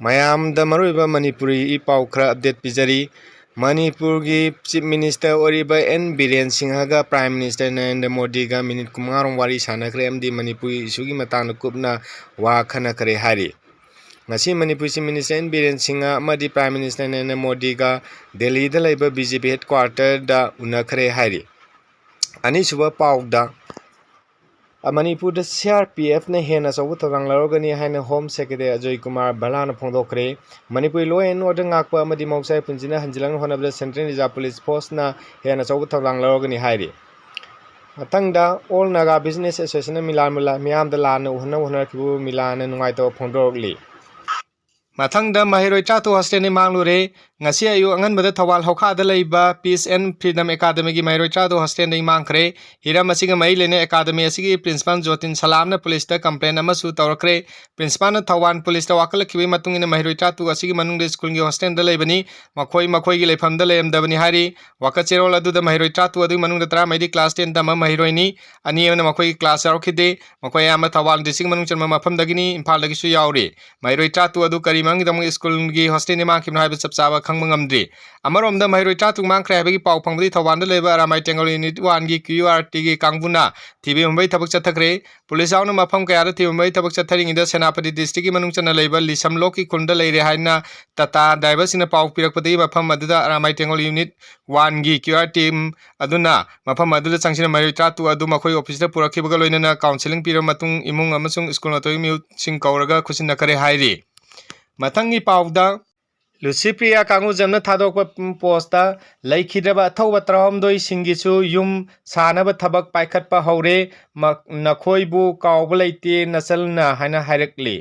ꯃꯌꯥꯝꯗ ꯃꯔꯨꯑꯣꯏꯕ ꯃꯅꯤꯄꯨꯔꯤ ꯄꯥꯎ ꯈꯔ ꯑꯞꯗꯦꯠ ꯄꯤꯖꯔꯤ ꯃꯅꯤꯄꯨꯔꯒꯤ ꯆꯤꯞ ꯃꯤꯅꯤꯁꯇꯔ ꯑꯣꯏꯔꯤꯕ ꯑꯦꯟ ꯕꯤꯔꯦꯟ ꯁꯤꯡꯍꯒ ꯄ꯭ꯔꯥꯏꯝ ꯃꯤꯅꯤꯁꯇꯔ ꯅꯔꯦꯟꯗ꯭ꯔ ꯃꯣꯗꯤꯒ ꯃꯤꯅꯤꯠ 50ꯔꯣꯝ ꯋꯥꯔꯤ ꯁꯥꯟꯅꯈ꯭ꯔꯦ ꯑꯃꯗꯤ ꯃꯅꯤꯄꯨꯔꯤ ꯏꯁꯨꯒꯤ ꯃꯇꯥꯡꯗ ꯀꯨꯞꯅ ꯋꯥ ꯈꯟꯅꯈ꯭ꯔꯦ ꯍꯥꯏꯔꯤ ꯉꯁꯤ Manipur chief minister N Biren Singh ꯑꯃꯗꯤ ꯄ꯭ꯔꯥꯏꯝ ꯃꯤꯅꯤꯁꯇꯔ ꯅꯔꯦꯟꯗ꯭ꯔ ꯃꯣꯗꯤꯒ ꯗꯦꯜꯂꯤꯗ ꯂꯩꯕ ꯕꯤꯖꯦꯄꯤ ꯍꯦꯗꯀ꯭ꯋꯥꯔꯇꯔꯗ ꯎꯅꯈ꯭ꯔꯦ ꯍꯥꯏꯔꯤ ꯑꯅꯤꯁꯨꯕ ꯄꯥꯎꯗ ꯃꯅꯤꯄꯨꯔꯗ CRPFꯅ ꯍꯦꯟꯅ ꯑꯆꯧꯕ ꯊꯧꯗꯥꯡ ꯂꯧꯔꯒꯅꯤ ꯍꯥꯏꯅ ꯍꯣꯝ ꯁꯦꯀ꯭ꯔꯦꯇꯔꯤ ꯑꯖꯣꯏ ꯀꯨꯃꯥꯔ ꯚꯜꯂꯥꯅ ꯐꯣꯡꯗꯣꯛꯈ꯭ꯔꯦ ꯃꯅꯤꯄꯨꯔꯤ ꯂꯣ ꯑꯦꯟ ꯑꯣꯔꯗꯔ ꯉꯥꯛꯄ ꯑꯃꯗꯤ ꯃꯍꯧꯁꯥꯒꯤ ꯄꯨꯟꯁꯤꯅ ꯍꯟꯖꯤꯜꯂꯛꯅꯕ ꯍꯣꯠꯅꯕꯗ ꯁꯦꯟꯇ꯭ꯔꯦꯜ ꯔꯤꯖꯥꯔꯚ ꯄꯨꯂꯤꯁ ꯐꯣꯔꯁꯅ ꯍꯦꯟꯅ ꯑꯆꯧꯕ ꯊꯧꯗꯥꯡ ꯂꯧꯔꯒꯅꯤ ꯍꯥꯏꯔꯤ ꯃꯊꯪꯗ ꯑꯣꯜ ꯅꯥꯒꯥ ꯕꯤꯖꯤꯅꯦꯁ ꯑꯦꯁꯣꯁꯤꯌꯦꯁꯟꯅ ꯃꯤꯌꯥꯝꯗ ꯂꯥꯟꯅ ꯎꯍꯟꯅꯕ ꯍꯣꯠꯅꯔꯛꯈꯤꯕ ꯃꯤꯂꯥꯟꯅ ꯅꯨꯡꯉꯥꯏꯇꯕ ꯐꯣꯡꯗꯣꯛꯂꯤ ꯃꯊꯪꯗ ꯃꯍꯩꯔꯣꯏ 12 ꯍꯣꯁꯇꯦꯜꯗ ꯃꯥꯡꯂꯨꯔꯦ ꯉꯁꯤ ꯑꯌꯨꯛ ꯑꯉꯟꯕꯗ ꯊꯧꯕꯥꯜ ꯍꯧꯈꯥꯗ ꯂꯩꯕ ꯄꯤꯁ ꯑꯦꯟ ꯐ꯭रीडम ꯑꯦꯀꯥꯗꯃꯤꯒꯤ ꯃꯍꯩꯔꯣꯏ 12 ꯍꯣꯁꯇꯦꯜꯗ ꯃꯥꯡꯈ꯭ꯔꯦ ꯍꯤꯔꯝ ꯑꯁꯤꯒ ꯃꯔꯤ ꯂꯩꯅꯩ ꯑꯦꯀꯥꯗꯃꯤ ꯑꯁꯤꯒꯤ ꯄ꯭ꯔꯤꯟꯁꯤꯄꯥꯜ ꯖꯣꯇꯤꯟ ꯁꯂꯥꯝꯅ ꯄꯨꯂꯤꯁꯇ ꯀꯝꯄ꯭ꯂꯦꯟ ꯑꯃꯁꯨ ꯇꯧꯔꯛꯈ꯭ꯔꯦ ꯄ꯭ꯔꯤꯟꯁꯤꯄꯥꯜꯅ ꯊꯧꯕꯥꯜ ꯄꯨꯂꯤꯁꯇ ꯋꯥꯀꯠꯂꯛꯈꯤꯕꯒꯤ ꯃꯇꯨꯡ ꯏꯟꯅ ꯃꯍꯩꯔꯣꯏ 12 ꯑꯁꯤꯒꯤ ꯃꯅꯨꯡꯗ ꯁ꯭ꯀꯨꯜꯒꯤ ꯍꯣꯁꯇꯦꯜꯗ ꯂꯩꯕꯅꯤ ꯃꯈꯣꯏꯒꯤ ꯂꯩꯐꯝꯗ ꯂꯩꯔꯝꯗꯕꯅꯤ ꯍꯥꯏꯔꯤ ꯋꯥꯀꯠꯆꯦꯔꯣꯜ ꯑꯗꯨꯗ ꯃꯍꯩꯔꯣꯏ 12 ꯑꯗꯨꯒꯤ ꯃꯅꯨꯡꯗ 15ꯗꯤ ꯀ꯭ꯂꯥꯁ 10 ꯇꯝꯕ ꯃꯍꯩꯔꯣꯏꯅꯤ ꯑꯅꯤ ꯑꯃꯅ ꯃꯈꯣꯏꯒꯤ ꯀ꯭ꯂꯥꯁ ꯌꯥꯎꯔꯛꯈꯤꯗꯦ ꯃꯈꯣꯏ ꯑꯌꯥꯝꯕ ꯊꯧꯕꯥꯜ ꯗꯤꯁꯇ꯭ꯔꯤꯛ ꯃꯅꯨꯡ ꯆꯟꯕ ꯃꯐꯝꯗꯒꯤꯅꯤ ꯏꯝꯐꯥꯜꯗꯒꯤꯁꯨ ꯌꯥꯎꯔꯤ ꯃꯍꯩꯔꯣꯏ 12 ꯑꯗꯨ ꯀꯔꯤ ꯃꯔꯝꯒꯤꯗꯃꯛ ꯁ꯭ꯀꯨꯜꯒꯤ ꯍꯣꯁꯇꯦꯜꯗ ꯃꯥꯡꯈꯤꯕꯅꯣ ꯍꯥꯏꯕ ꯆꯞ ꯆꯥꯕ ꯈꯪꯕ ꯉꯝꯗ꯭ꯔꯤ ꯑꯃꯔꯣꯝꯗ ꯃꯍꯩꯔꯣꯏ 12 ꯃꯥꯡꯈ꯭ꯔꯦ ꯍꯥꯏꯕꯒꯤ ꯄꯥꯎ ꯐꯪꯕꯗꯤ ꯊꯧꯕꯥꯜꯗ ꯂꯩꯕ ꯑꯔꯥꯃꯥꯏ ꯇꯦꯡꯒꯣꯜ ꯌꯨꯅꯤꯠ 1ꯒꯤ QRTꯒꯤ ꯀꯥꯡꯕꯨꯅ ꯊꯤꯕꯤꯍꯨꯝꯕꯒꯤ ꯊꯕꯛ ꯆꯠꯊꯈ꯭ꯔꯦ ꯄꯨꯂꯤꯁ ꯌꯥꯎꯅ ꯃꯐꯝ ꯀꯌꯥꯗ ꯊꯤꯕꯤꯍꯨꯝꯕꯒꯤ ꯊꯕꯛ ꯆꯠꯊꯔꯤꯉꯩꯗ ꯁꯦꯅꯥꯄꯇꯤ ꯗꯤꯁꯇ꯭ꯔꯤꯛꯀꯤ ꯃꯅꯨꯡ ꯆꯟꯅ ꯂꯩꯕ ꯂꯤꯁꯝꯂꯣꯛꯀꯤ ꯈꯨꯟꯗ ꯂꯩꯔꯦ ꯍꯥꯏꯅ ꯇꯥꯇꯥ ꯗ꯭राꯏꯚꯔꯁꯤꯡꯅ ꯄꯥꯎ ꯄꯤꯔꯛꯄꯗꯒꯤ ꯃꯐꯝ ꯑꯗꯨꯗ ꯑꯔꯥꯃꯥꯏ ꯇꯦꯡꯒꯣꯜ ꯌꯨꯅꯤꯠ 1ꯒꯤ QRT ꯑꯗꯨꯅ ꯃꯐꯝ ꯑꯗꯨꯗ ꯆꯪꯁꯤꯟꯅ ꯃꯍꯩꯔꯣꯏ 12 ꯑꯗꯨ ꯃꯈꯣꯏ ꯑꯣꯐꯤꯁꯇ ꯄꯨꯔꯛꯈꯤꯕꯒ ꯂꯣꯏꯅꯅ ꯀꯥꯎꯟꯁꯦꯂꯤꯡ ꯄꯤꯔꯕ ꯃꯇꯨꯡ ꯏꯃꯨꯡ ꯑꯃꯁꯨꯡ ꯁ꯭ꯀꯨꯜ ꯑꯊꯣꯏꯕ ꯃꯤꯍꯨꯠꯁꯤꯡ ꯀꯧꯔꯒ ꯈꯨꯠꯁꯤꯟꯅꯈ꯭ꯔꯦ ꯍꯥꯏꯔꯤ ꯃꯊꯪꯒꯤ ꯄꯥꯎꯗ ꯂꯨꯁꯤꯄ꯭ꯔꯤꯌꯥ ꯀꯥꯡꯒꯨꯖꯝꯅ ꯊꯥꯗꯣꯛꯄ ꯄꯣꯁꯇ ꯂꯩꯈꯤꯗ꯭ꯔꯕ ꯑꯊꯧꯕ 13ꯁꯤꯡꯒꯤꯁꯨ ꯌꯨꯝ ꯁꯥꯅꯕ ꯊꯕꯛ ꯄꯥꯏꯈꯠꯄ ꯍꯧꯔꯦ ꯅꯈꯣꯏꯕꯨ ꯀꯥꯎꯕ ꯂꯩꯇꯦ ꯅꯆꯜꯅ ꯍꯥꯏꯅ ꯍꯥꯏꯔꯛꯂꯤ